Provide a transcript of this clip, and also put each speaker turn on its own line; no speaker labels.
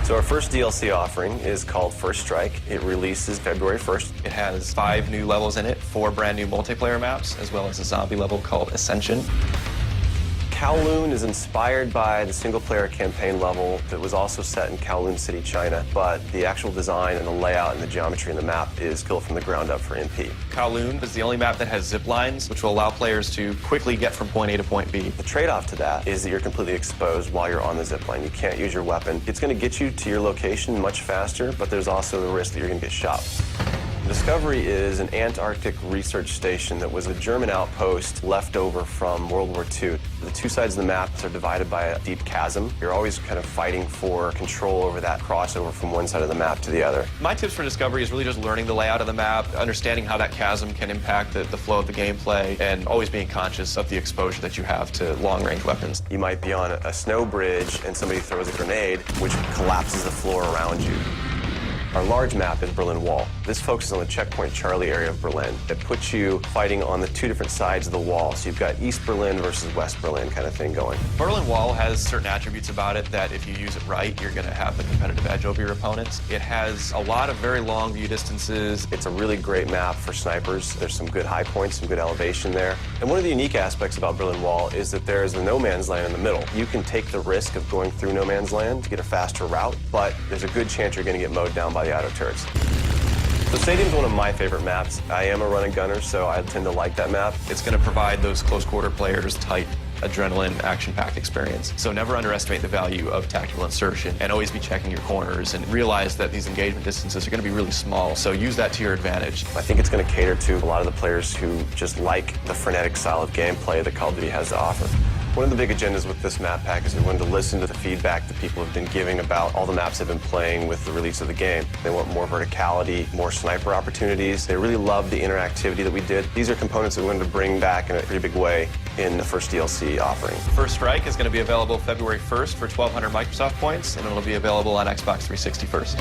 So our first DLC offering is called First Strike. It releases February 1st.
It has 5 new levels in it, 4 brand new multiplayer maps, as well as a zombie level called Ascension.
Kowloon is inspired by the single-player campaign level that was also set in Kowloon City, China, but the actual design and the layout and the geometry in the map is built from the ground up for MP.
Kowloon is the only map that has zip lines, which will allow players to quickly get from point A to point B.
The trade-off to that is that you're completely exposed while you're on the zip line. You can't use your weapon. It's going to get you to your location much faster, but there's also the risk that you're going to get shot. Discovery is an Antarctic research station that was a German outpost left over from World War II. The 2 sides of the map are divided by a deep chasm. You're always kind of fighting for control over that crossover from one side of the map to the other.
My tips for Discovery is really just learning the layout of the map, understanding how that chasm can impact the flow of the gameplay, and always being conscious of the exposure that you have to long-range weapons.
You might be on a snow bridge and somebody throws a grenade, which collapses the floor around you. Our large map is Berlin Wall. This focuses on the Checkpoint Charlie area of Berlin. It puts you fighting on the 2 different sides of the wall. So you've got East Berlin versus West Berlin kind of thing going.
Berlin Wall has certain attributes about it that if you use it right, you're going to have the competitive edge over your opponents. It has a lot of very long view distances.
It's a really great map for snipers. There's some good high points, some good elevation there. And one of the unique aspects about Berlin Wall is that there is a no man's land in the middle. You can take the risk of going through no man's land to get a faster route, but there's a good chance you're going to get mowed down by the auto turrets. So Stadium's one of my favorite maps. I am a run and gunner, so I tend to like that map.
It's going to provide those close quarter players tight adrenaline, action-packed experience. So never underestimate the value of tactical insertion, and always be checking your corners and realize that these engagement distances are going to be really small, so use that to your advantage.
I think it's going to cater to a lot of the players who just like the frenetic style of gameplay that Call of Duty has to offer. One of the big agendas with this map pack is we wanted to listen to the feedback that people have been giving about all the maps they've been playing with the release of the game. They want more verticality, more sniper opportunities. They really love the interactivity that we did. These are components that we wanted to bring back in a pretty big way in the first DLC offering.
First Strike is going to be available February 1st for 1,200 Microsoft points, and it'll be available on Xbox 360 first.